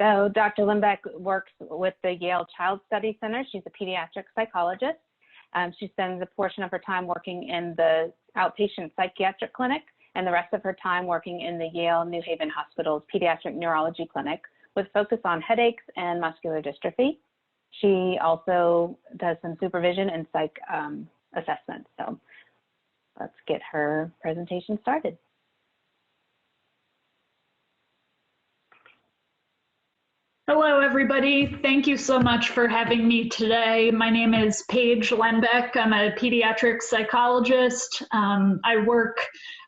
So Dr. Lembeck works with the Yale Child Study Center. She's a pediatric psychologist. She spends a portion of her time working in the outpatient psychiatric clinic and the rest of her time working in the Yale New Haven Hospital's pediatric neurology clinic with focus on headaches and muscular dystrophy. She also does some supervision and psych assessment. So let's get her presentation started. Hello, everybody. Thank you so much for having me today. My name is Paige Lembeck. I'm a pediatric psychologist. I work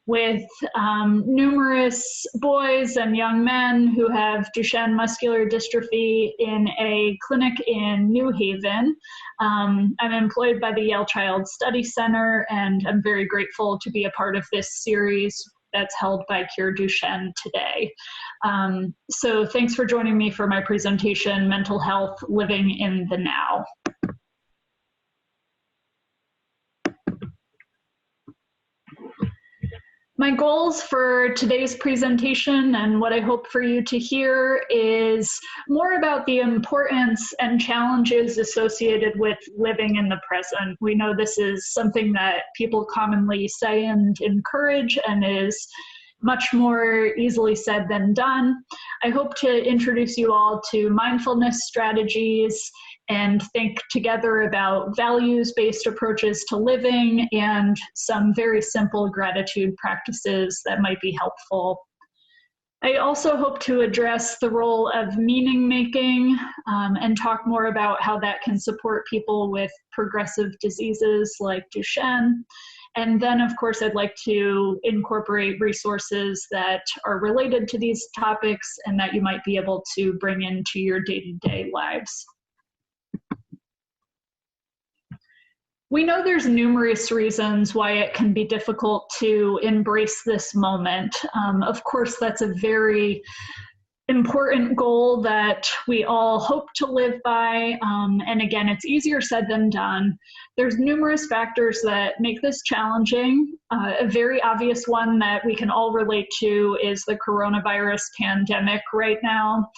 with numerous boys and young men who have Duchenne muscular dystrophy in a clinic in New Haven. I'm employed by the Yale Child Study Center, and I'm very grateful to be a part of this series that's held by Cure Duchenne today. So thanks for joining me for my presentation, Mental Health, Living in the Now. My goals for today's presentation and what I hope for you to hear is more about the importance and challenges associated with living in the present. We know this is something that people commonly say and encourage and is much more easily said than done. I hope to introduce you all to mindfulness strategies and think together about values-based approaches to living and some very simple gratitude practices that might be helpful. I also hope to address the role of meaning making and talk more about how that can support people with progressive diseases like Duchenne. And then, of course, I'd like to incorporate resources that are related to these topics and that you might be able to bring into your day-to-day lives. We know there's numerous reasons why it can be difficult to embrace this moment. Of course, that's a very important goal that we all hope to live by. And again, it's easier said than done. There's numerous factors that make this challenging. A very obvious one that we can all relate to is the coronavirus pandemic right now.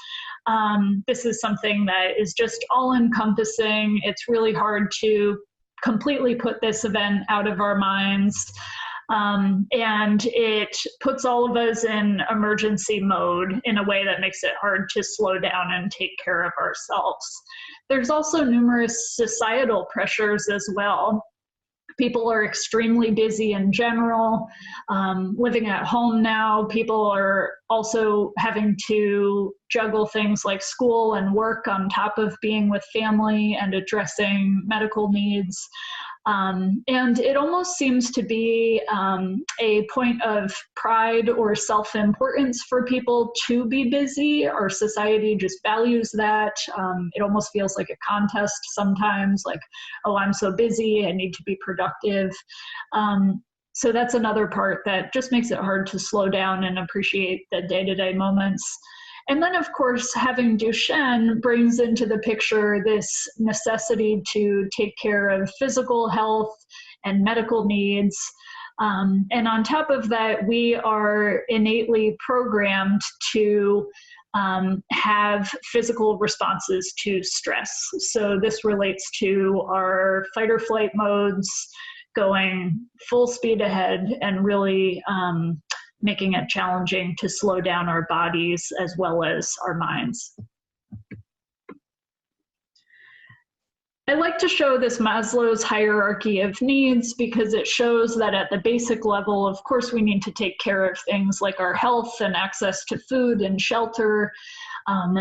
This is something that is just all-encompassing. It's really hard to completely put this event out of our minds. And it puts all of us in emergency mode in a way that makes it hard to slow down and take care of ourselves. There's also numerous societal pressures as well. People are extremely busy in general, living at home now. People are also having to juggle things like school and work on top of being with family and addressing medical needs. And it almost seems to be a point of pride or self-importance for people to be busy. Our society just values that. It almost feels like a contest sometimes, like, oh, I'm so busy, I need to be productive. So that's another part that just makes it hard to slow down and appreciate the day-to-day moments. And then, of course, having Duchenne brings into the picture this necessity to take care of physical health and medical needs. And on top of that, we are innately programmed to have physical responses to stress. So this relates to our fight or flight modes, going full speed ahead and really making it challenging to slow down our bodies as well as our minds. I like to show this Maslow's hierarchy of needs because it shows that at the basic level, of course, we need to take care of things like our health and access to food and shelter.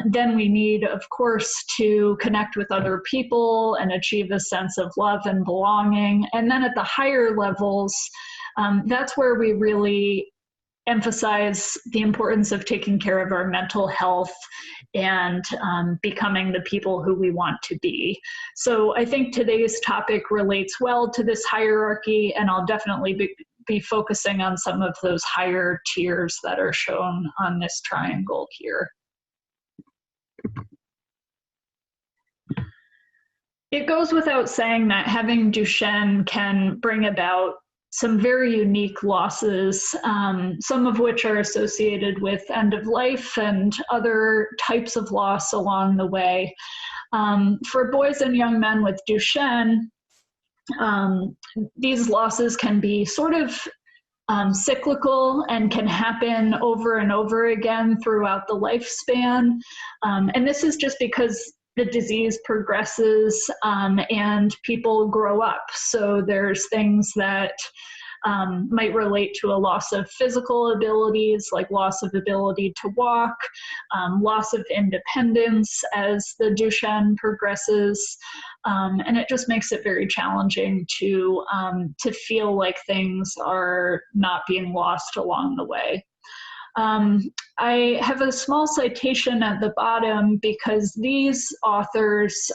Then we need, of course, to connect with other people and achieve a sense of love and belonging. And then at the higher levels, that's where we really emphasize the importance of taking care of our mental health and becoming the people who we want to be. So I think today's topic relates well to this hierarchy, and I'll definitely be focusing on some of those higher tiers that are shown on this triangle here. It goes without saying that having Duchenne can bring about some very unique losses, some of which are associated with end of life and other types of loss along the way. For boys and young men with Duchenne, these losses can be sort of cyclical and can happen over and over again throughout the lifespan. And this is just because the disease progresses and people grow up. So there's things that might relate to a loss of physical abilities, like loss of ability to walk, loss of independence as the Duchenne progresses, and it just makes it very challenging to feel like things are not being lost along the way. I have a small citation at the bottom because these authors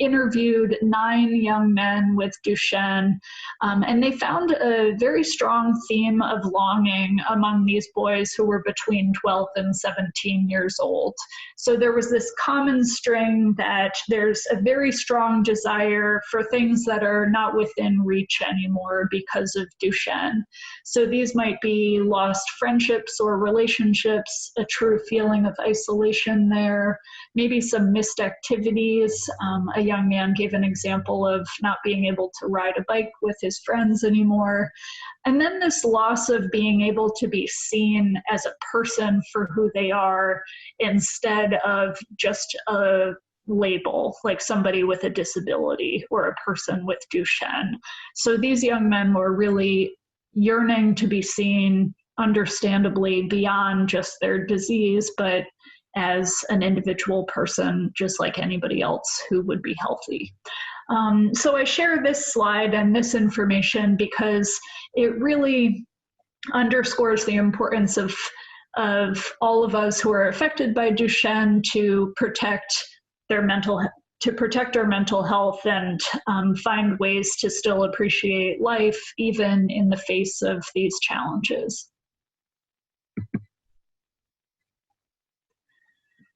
interviewed 9 young men with Duchenne, and they found a very strong theme of longing among these boys who were between 12 and 17 years old. So there was this common string that there's a very strong desire for things that are not within reach anymore because of Duchenne. So these might be lost friendships or relationships, a true feeling of isolation there, maybe some missed activities. A young man gave an example of not being able to ride a bike with his friends anymore. And then this loss of being able to be seen as a person for who they are instead of just a label, like somebody with a disability or a person with Duchenne. So these young men were really yearning to be seen, understandably, beyond just their disease, but as an individual person, just like anybody else who would be healthy. So I share this slide and this information because it really underscores the importance of all of us who are affected by Duchenne to protect our mental health and find ways to still appreciate life even in the face of these challenges.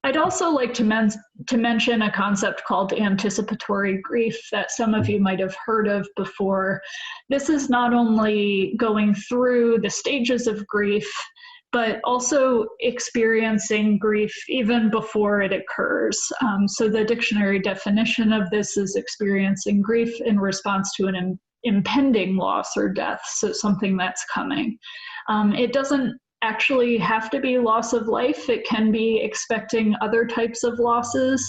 I'd also like to mention a concept called anticipatory grief that some of you might have heard of before. This is not only going through the stages of grief, but also experiencing grief even before it occurs. So the dictionary definition of this is experiencing grief in response to an impending loss or death, so something that's coming. It doesn't actually have to be loss of life. It can be expecting other types of losses.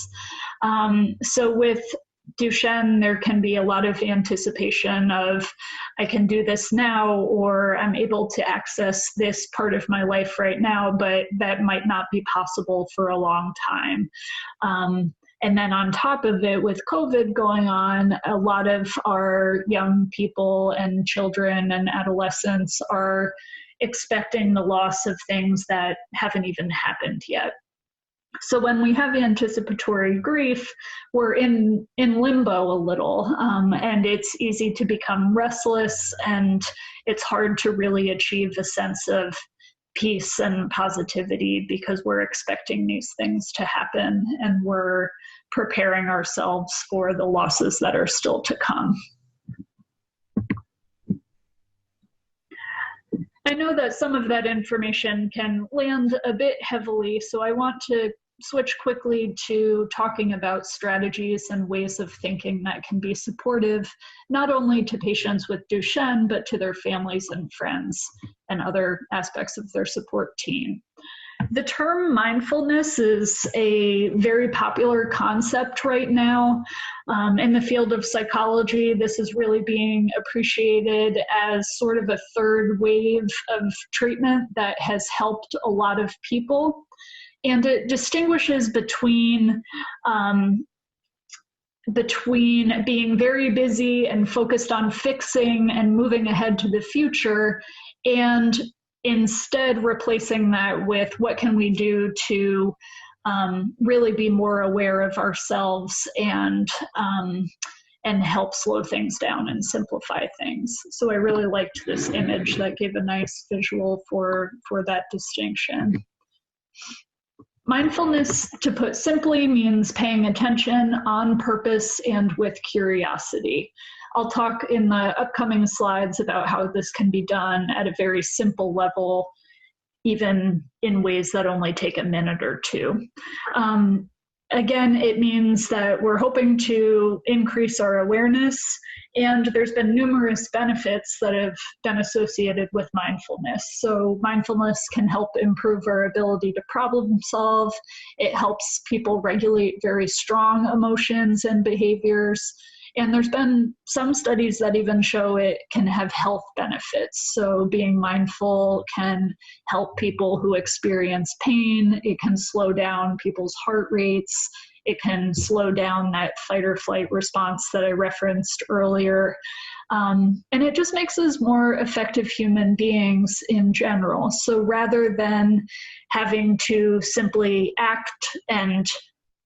So with Duchenne, there can be a lot of anticipation of, I can do this now, or I'm able to access this part of my life right now, but that might not be possible for a long time. And then on top of it, with COVID going on, a lot of our young people and children and adolescents are expecting the loss of things that haven't even happened yet. So when we have anticipatory grief, we're in limbo a little, and it's easy to become restless, and it's hard to really achieve a sense of peace and positivity because we're expecting these things to happen and we're preparing ourselves for the losses that are still to come. I know that some of that information can land a bit heavily, so I want to switch quickly to talking about strategies and ways of thinking that can be supportive, not only to patients with Duchenne, but to their families and friends and other aspects of their support team. The term mindfulness is a very popular concept right now. In the field of psychology, this is really being appreciated as sort of a third wave of treatment that has helped a lot of people. And it distinguishes between being very busy and focused on fixing and moving ahead to the future, and instead replacing that with what can we do to really be more aware of ourselves and help slow things down and simplify things. So I really liked this image that gave a nice visual for that distinction. Mindfulness, to put simply, means paying attention on purpose and with curiosity. I'll talk in the upcoming slides about how this can be done at a very simple level, even in ways that only take a minute or two. Again, it means that we're hoping to increase our awareness, and there's been numerous benefits that have been associated with mindfulness. So mindfulness can help improve our ability to problem solve. It helps people regulate very strong emotions and behaviors. And there's been some studies that even show it can have health benefits. So being mindful can help people who experience pain. It can slow down people's heart rates. It can slow down that fight or flight response that I referenced earlier. And it just makes us more effective human beings in general. So rather than having to simply act and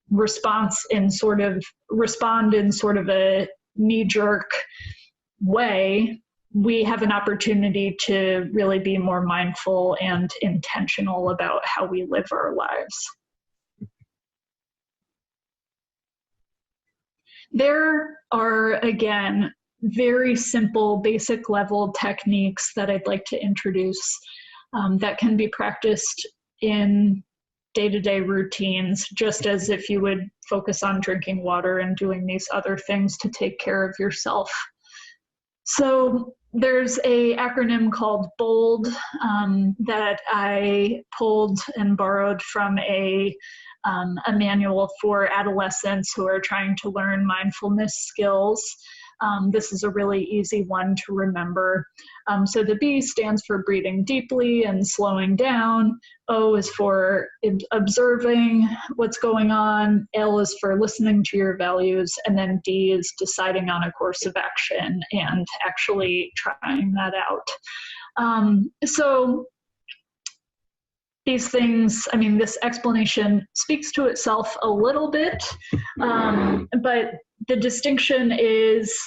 respond in sort of a knee-jerk way, we have an opportunity to really be more mindful and intentional about how we live our lives. There are, again, very simple, basic level techniques that I'd like to introduce that can be practiced in day-to-day routines, just as if you would focus on drinking water and doing these other things to take care of yourself. So there's a acronym called BOLD that I pulled and borrowed from a manual for adolescents who are trying to learn mindfulness skills. This is a really easy one to remember. So the B stands for breathing deeply and slowing down. O is for observing what's going on. L is for listening to your values. And then D is deciding on a course of action and actually trying that out. So these things, I mean, this explanation speaks to itself a little bit, but the distinction is,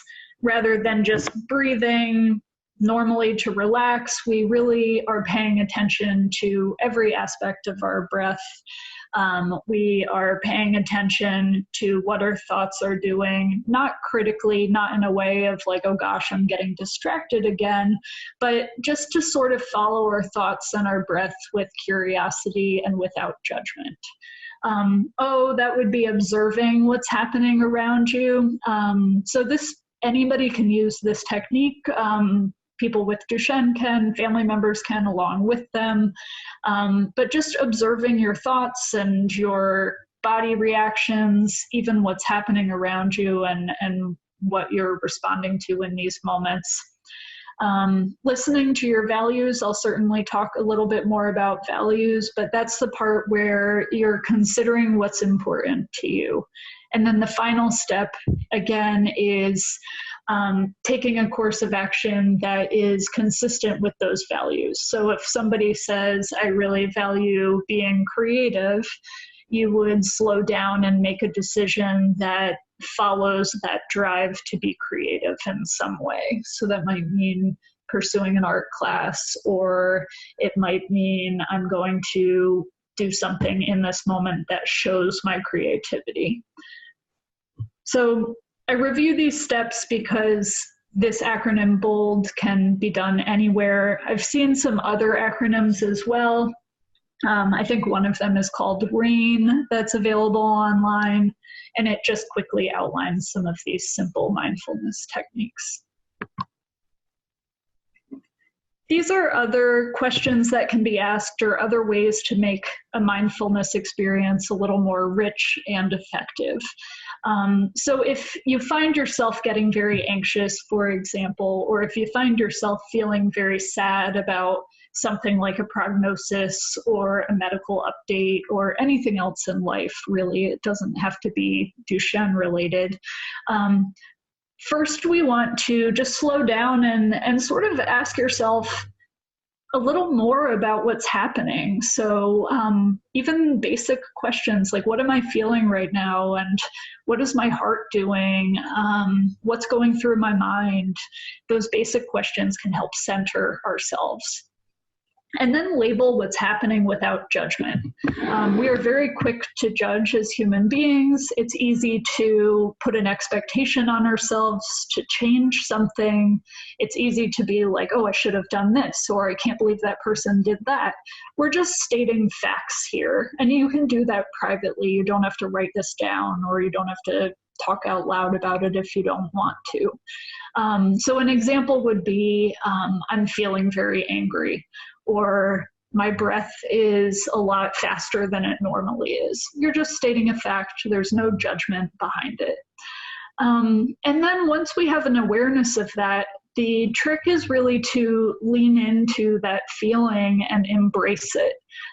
rather than just breathing normally to relax, we really are paying attention to every aspect of our breath. We are paying attention to what our thoughts are doing, not critically, not in a way of like, oh gosh, I'm getting distracted again, but just to sort of follow our thoughts and our breath with curiosity and without judgment. That would be observing what's happening around you. So anybody can use this technique. People with Duchenne can, family members can along with them. But just observing your thoughts and your body reactions, even what's happening around you and what you're responding to in these moments. Listening to your values, I'll certainly talk a little bit more about values, but that's the part where you're considering what's important to you. And then the final step, again, is taking a course of action that is consistent with those values. So if somebody says, I really value being creative, you would slow down and make a decision that follows that drive to be creative in some way. So that might mean pursuing an art class, or it might mean I'm going to do something in this moment that shows my creativity. So I review these steps because this acronym BOLD can be done anywhere. I've seen some other acronyms as well. I think one of them is called RAIN that's available online, and it just quickly outlines some of these simple mindfulness techniques. These are other questions that can be asked or other ways to make a mindfulness experience a little more rich and effective. So if you find yourself getting very anxious, for example, or if you find yourself feeling very sad about something like a prognosis or a medical update or anything else in life, really, it doesn't have to be Duchenne related. First, we want to just slow down and sort of ask yourself a little more about what's happening. So even basic questions like, what am I feeling right now? And what is my heart doing? What's going through my mind? Those basic questions can help center ourselves. And then label what's happening without judgment. We are very quick to judge as human beings. It's easy to put an expectation on ourselves to change something. It's easy to be like, oh, I should have done this, or I can't believe that person did that. We're just stating facts here. And you can do that privately. You don't have to write this down, or you don't have to talk out loud about it if you don't want to. So an example would be, I'm feeling very angry, or my breath is a lot faster than it normally is. You're just stating a fact. There's no judgment behind it. And then once we have an awareness of that, the trick is really to lean into that feeling and embrace it.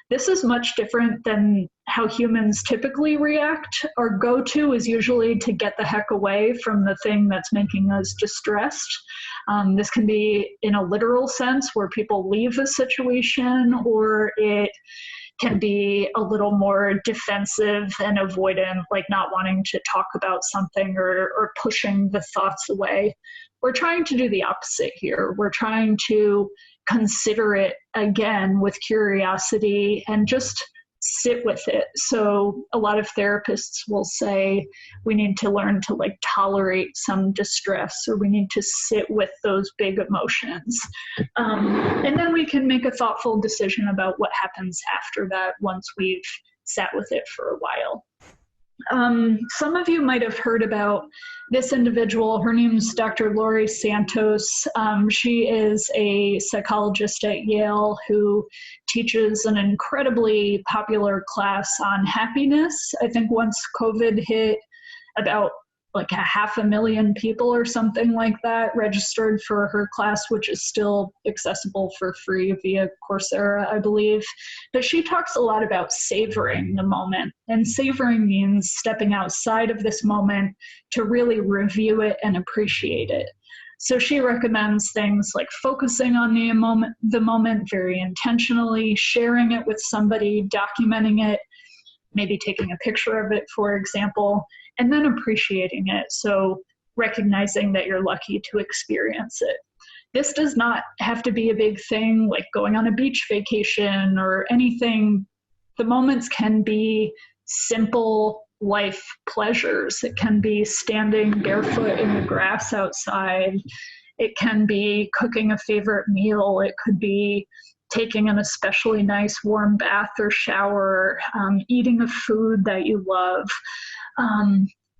This is much different than how humans typically react. Our go-to is usually to get the heck away from the thing that's making us distressed. This can be in a literal sense where people leave a situation, or it can be a little more defensive and avoidant, like not wanting to talk about something or pushing the thoughts away. We're trying to do the opposite here. We're trying to consider it again with curiosity and just sit with it. So a lot of therapists will say we need to learn to tolerate some distress, or we need to sit with those big emotions. And then we can make a thoughtful decision about what happens after that once we've sat with it for a while. Some of you might have heard about this individual. Her name's Dr. Laurie Santos. She is a psychologist at Yale who teaches an incredibly popular class on happiness. I think once COVID hit, about 500,000 people or something like that registered for her class, which is still accessible for free via Coursera, I believe. But she talks a lot about savoring the moment. And savoring means stepping outside of this moment to really review it and appreciate it. So she recommends things like focusing on the moment very intentionally, sharing it with somebody, documenting it, maybe taking a picture of it, for example, and then appreciating it. So recognizing that you're lucky to experience it. This does not have to be a big thing like going on a beach vacation or anything. The moments can be simple life pleasures. It can be standing barefoot in the grass outside. It can be cooking a favorite meal. It could be taking an especially nice warm bath or shower, eating a food that you love.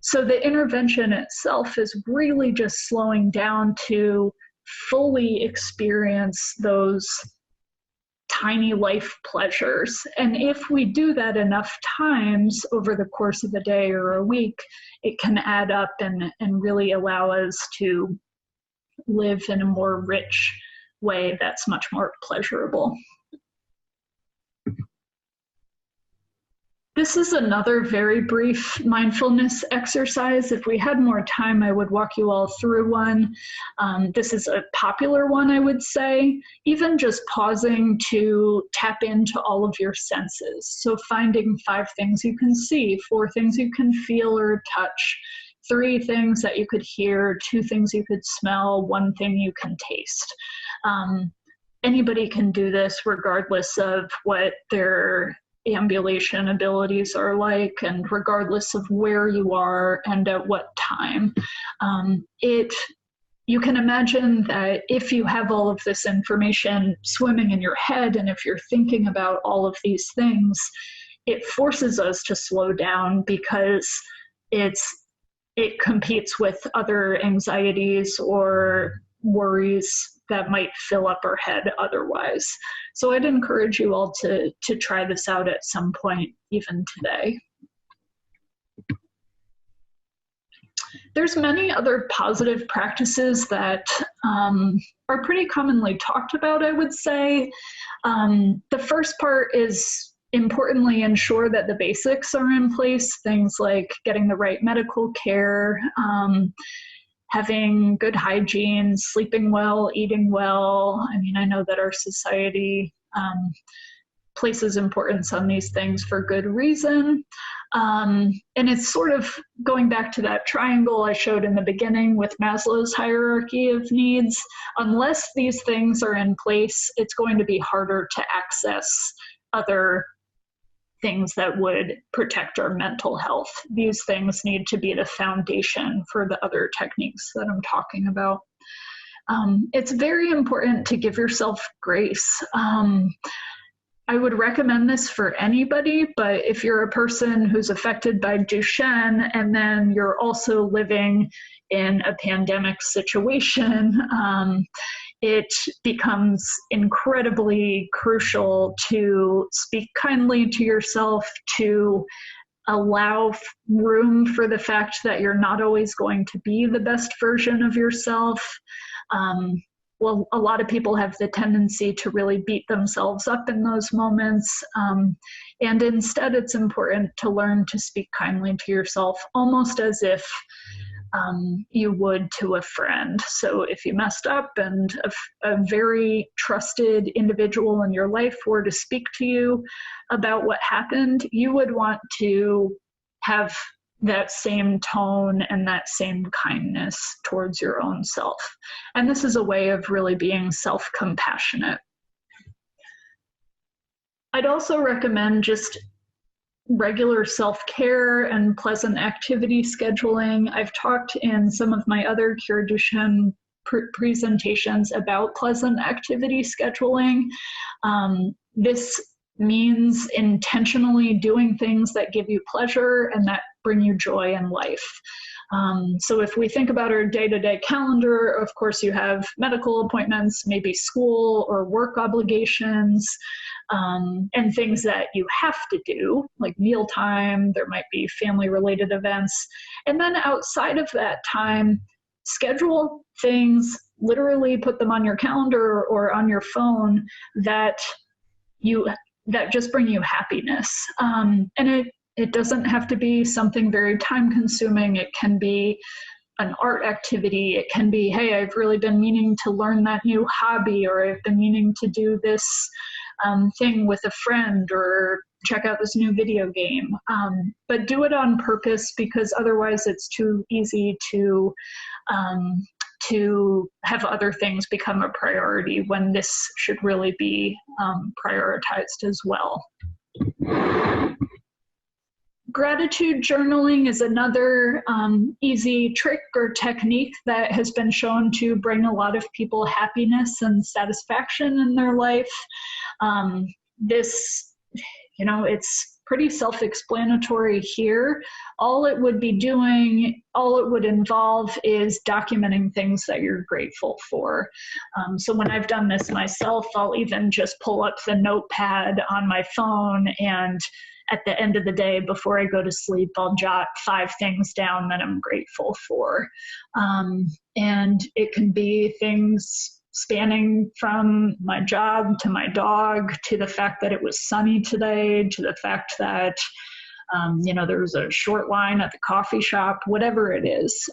So the intervention itself is really just slowing down to fully experience those tiny life pleasures. And if we do that enough times over the course of a day or a week, it can add up and really allow us to live in a more rich way that's much more pleasurable. This is another very brief mindfulness exercise. If we had more time, I would walk you all through one. This is a popular one, I would say. Even just pausing to tap into all of your senses. So finding 5 things you can see, 4 things you can feel or touch, 3 things that you could hear, 2 things you could smell, 1 thing you can taste. Anybody can do this regardless of what their ambulation abilities are like, and regardless of where you are and at what time. You can imagine that if you have all of this information swimming in your head, and if you're thinking about all of these things, it forces us to slow down because it competes with other anxieties or worries that might fill up our head otherwise. So I'd encourage you all to try this out at some point, even today. There's many other positive practices that are pretty commonly talked about, I would say. The first part is importantly ensure that the basics are in place, things like getting the right medical care, having good hygiene, sleeping well, eating well. I mean, I know that our society places importance on these things for good reason. And it's sort of going back to that triangle I showed in the beginning with Maslow's hierarchy of needs. Unless these things are in place, it's going to be harder to access other things that would protect our mental health. These things need to be the foundation for the other techniques that I'm talking about. It's very important to give yourself grace. I would recommend this for anybody, but if you're a person who's affected by Duchenne and then you're also living in a pandemic situation, it becomes incredibly crucial to speak kindly to yourself, to allow room for the fact that you're not always going to be the best version of yourself. Well, a lot of people have the tendency to really beat themselves up in those moments. And instead, it's important to learn to speak kindly to yourself, almost as if you would to a friend. So if you messed up and a very trusted individual in your life were to speak to you about what happened, you would want to have that same tone and that same kindness towards your own self. And this is a way of really being self-compassionate. I'd also recommend just regular self-care and pleasant activity scheduling. I've talked in some of my other Cure Duchenne presentations about pleasant activity scheduling. This means intentionally doing things that give you pleasure and that bring you joy in life. So if we think about our day-to-day calendar, of course you have medical appointments, maybe school or work obligations, and things that you have to do, like mealtime, there might be family-related events. And then outside of that time, schedule things, literally put them on your calendar or on your phone that just bring you happiness. And it doesn't have to be something very time-consuming. It can be an art activity. It can be, hey, I've really been meaning to learn that new hobby, or I've been meaning to do this thing with a friend, or check out this new video game. But do it on purpose, because otherwise it's too easy to have other things become a priority when this should really be prioritized as well. Gratitude journaling is another easy trick or technique that has been shown to bring a lot of people happiness and satisfaction in their life. It's pretty self-explanatory here. All it would involve is documenting things that you're grateful for. So when I've done this myself, I'll even just pull up the notepad on my phone, and at the end of the day, before I go to sleep, I'll jot 5 things down that I'm grateful for. And it can be things spanning from my job to my dog, to the fact that it was sunny today, to the fact that there was a short line at the coffee shop, whatever it is.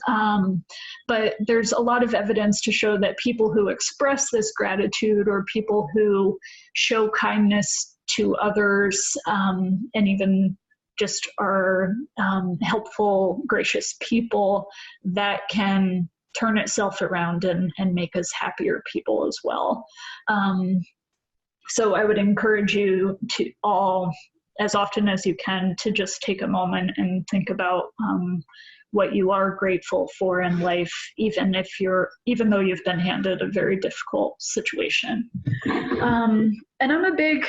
But there's a lot of evidence to show that people who express this gratitude, or people who show kindness to others, and even just are helpful, gracious people, that can turn itself around and make us happier people as well. So I would encourage you to all, as often as you can, to just take a moment and think about what you are grateful for in life, even though you've been handed a very difficult situation. And I'm a big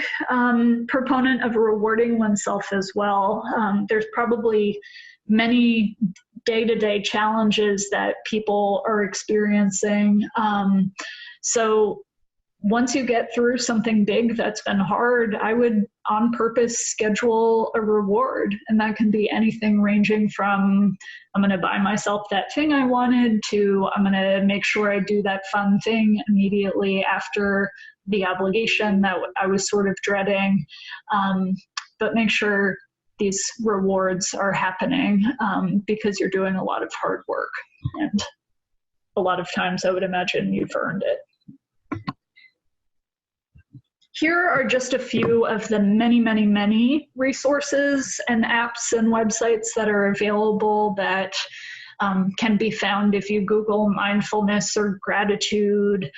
proponent of rewarding oneself as well. There's probably many day-to-day challenges that people are experiencing. So once you get through something big that's been hard, I would on purpose schedule a reward. And that can be anything ranging from, I'm going to buy myself that thing I wanted, to I'm going to make sure I do that fun thing immediately after the obligation that I was sort of dreading. But make sure these rewards are happening, because you're doing a lot of hard work. And a lot of times I would imagine you've earned it. Here are just a few of the many, many, many resources and apps and websites that are available that can be found if you Google mindfulness or gratitude,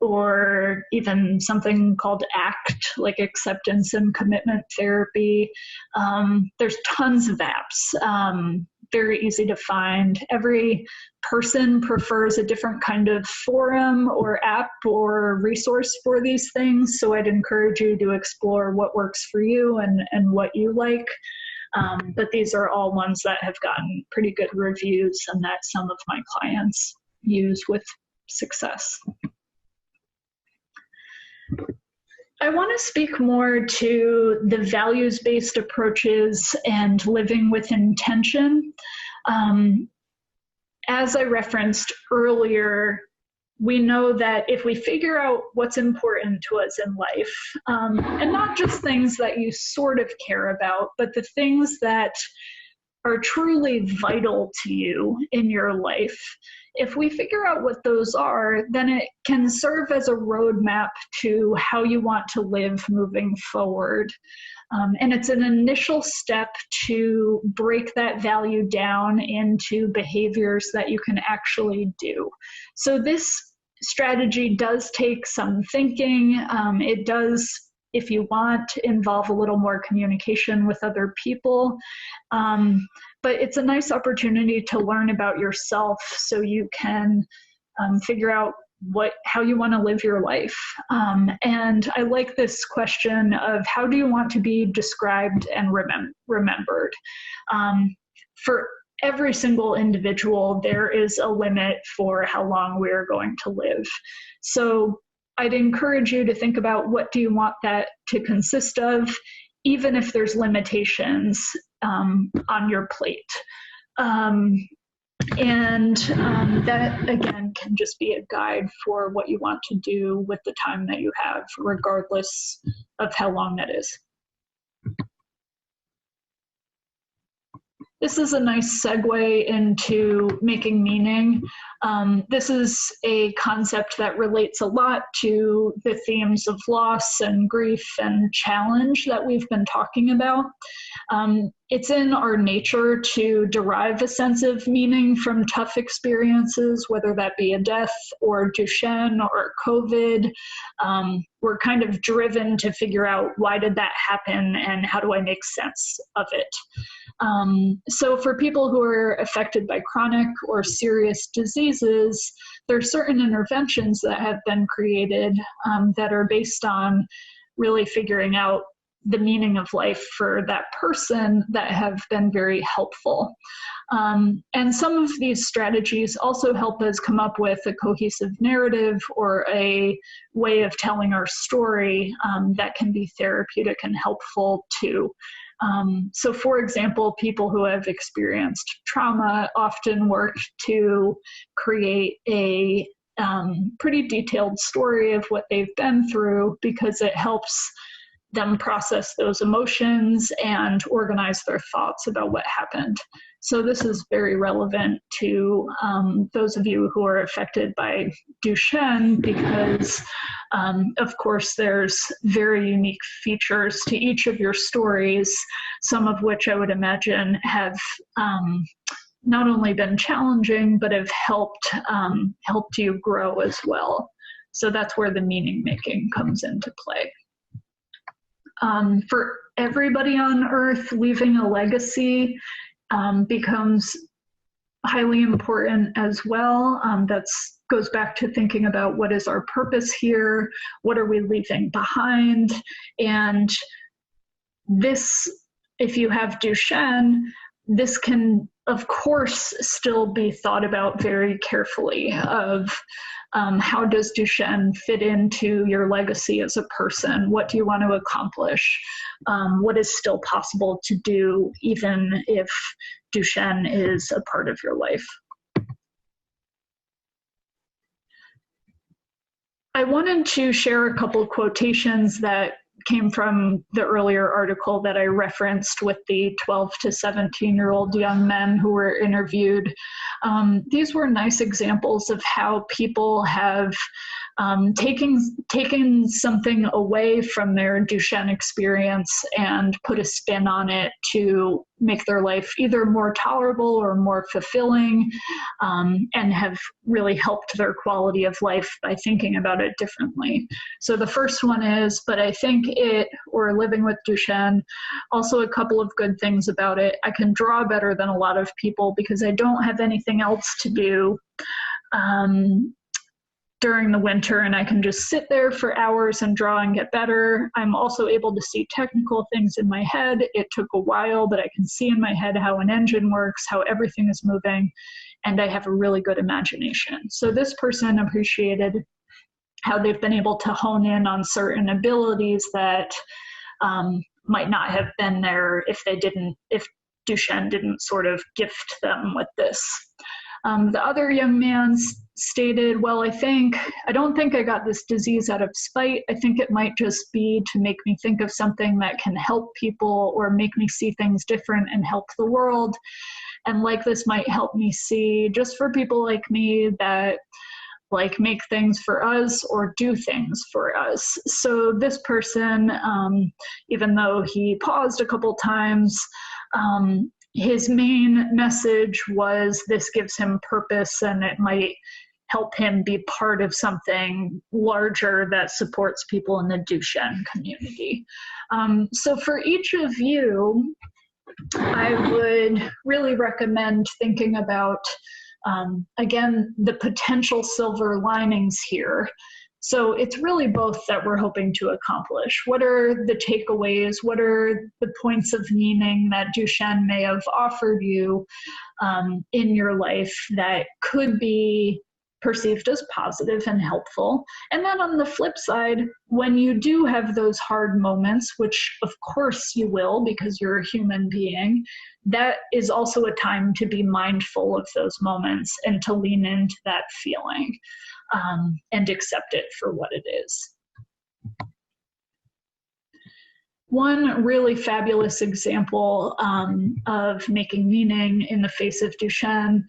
or even something called ACT, like acceptance and commitment therapy. There's tons of apps, very easy to find. Every person prefers a different kind of forum or app or resource for these things, so I'd encourage you to explore what works for you and what you like. But these are all ones that have gotten pretty good reviews and that some of my clients use with success. I want to speak more to the values-based approaches and living with intention. As I referenced earlier, we know that if we figure out what's important to us in life, and not just things that you sort of care about, but the things that are truly vital to you in your life, if we figure out what those are, then it can serve as a roadmap to how you want to live moving forward. And it's an initial step to break that value down into behaviors that you can actually do. So this strategy does take some thinking. It does, if you want, involve a little more communication with other people. But it's a nice opportunity to learn about yourself so you can figure out how you want to live your life. And I like this question of how do you want to be described and remembered? For every single individual, there is a limit for how long we're going to live. So I'd encourage you to think about what do you want that to consist of, even if there's limitations on your plate. That, again, can just be a guide for what you want to do with the time that you have, regardless of how long that is. This is a nice segue into making meaning. This is a concept that relates a lot to the themes of loss and grief and challenge that we've been talking about. It's in our nature to derive a sense of meaning from tough experiences, whether that be a death or Duchenne or COVID. We're kind of driven to figure out why did that happen and how do I make sense of it. So for people who are affected by chronic or serious diseases, there are certain interventions that have been created that are based on really figuring out the meaning of life for that person that have been very helpful. And some of these strategies also help us come up with a cohesive narrative or a way of telling our story that can be therapeutic and helpful too. So for example, people who have experienced trauma often work to create a pretty detailed story of what they've been through because it helps them process those emotions and organize their thoughts about what happened. So this is very relevant to those of you who are affected by Duchenne because, of course, there's very unique features to each of your stories, some of which I would imagine have not only been challenging, but have helped you grow as well. So that's where the meaning making comes into play. For everybody on Earth, leaving a legacy becomes highly important as well. That goes back to thinking about what is our purpose here, what are we leaving behind, and this, if you have Duchenne, this can, of course, still be thought about very carefully of how does Duchenne fit into your legacy as a person? What do you want to accomplish? What is still possible to do even if Duchenne is a part of your life? I wanted to share a couple of quotations that came from the earlier article that I referenced with the 12 to 17-year-old young men who were interviewed. These were nice examples of how people have taking something away from their Duchenne experience and put a spin on it to make their life either more tolerable or more fulfilling, and have really helped their quality of life by thinking about it differently. So the first one is, but I think or living with Duchenne, also a couple of good things about it. I can draw better than a lot of people because I don't have anything else to do during the winter, and I can just sit there for hours and draw and get better. I'm also able to see technical things in my head. It took a while, but I can see in my head how an engine works, how everything is moving, and I have a really good imagination. So this person appreciated how they've been able to hone in on certain abilities that might not have been there if Duchenne didn't sort of gift them with this. The other young man stated, well, I don't think I got this disease out of spite. I think it might just be to make me think of something that can help people or make me see things different and help the world. And like this might help me see, just for people like me that like make things for us or do things for us. So this person, even though he paused a couple times, his main message was this gives him purpose and it might help him be part of something larger that supports people in the Duchenne community. So for each of you, I would really recommend thinking about, again, the potential silver linings here. So it's really both that we're hoping to accomplish. What are the takeaways? What are the points of meaning that Duchenne may have offered you in your life that could be perceived as positive and helpful? And then on the flip side, when you do have those hard moments, which of course you will because you're a human being, that is also a time to be mindful of those moments and to lean into that feeling. And accept it for what it is. One really fabulous example of making meaning in the face of Duchenne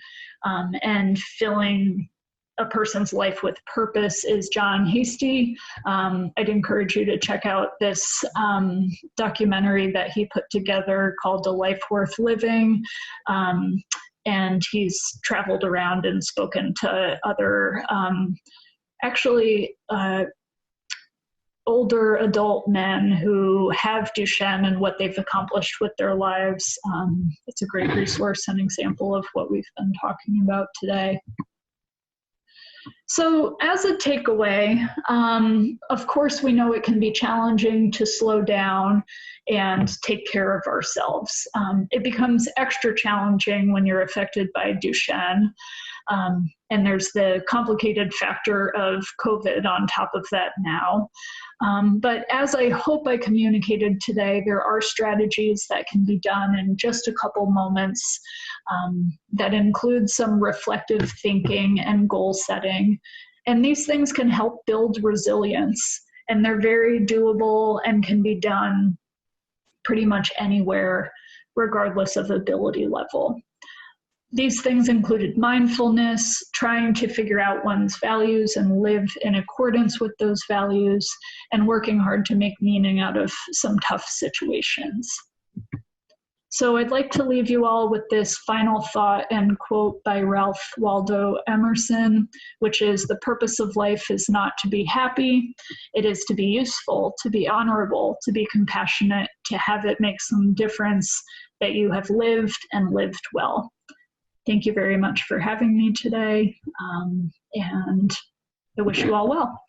and filling a person's life with purpose is John Hastie. I'd encourage you to check out this documentary that he put together called A Life Worth Living. And he's traveled around and spoken to other, older adult men who have Duchenne and what they've accomplished with their lives. It's a great resource and example of what we've been talking about today. So as a takeaway, of course, we know it can be challenging to slow down and take care of ourselves. It becomes extra challenging when you're affected by Duchenne. And there's the complicated factor of COVID on top of that now. But as I hope I communicated today, there are strategies that can be done in just a couple moments that include some reflective thinking and goal setting. And these things can help build resilience, and they're very doable and can be done pretty much anywhere, regardless of ability level. These things included mindfulness, trying to figure out one's values and live in accordance with those values, and working hard to make meaning out of some tough situations. So I'd like to leave you all with this final thought and quote by Ralph Waldo Emerson, which is, "The purpose of life is not to be happy. It is to be useful, to be honorable, to be compassionate, to have it make some difference that you have lived and lived well." Thank you very much for having me today, and I wish you all well.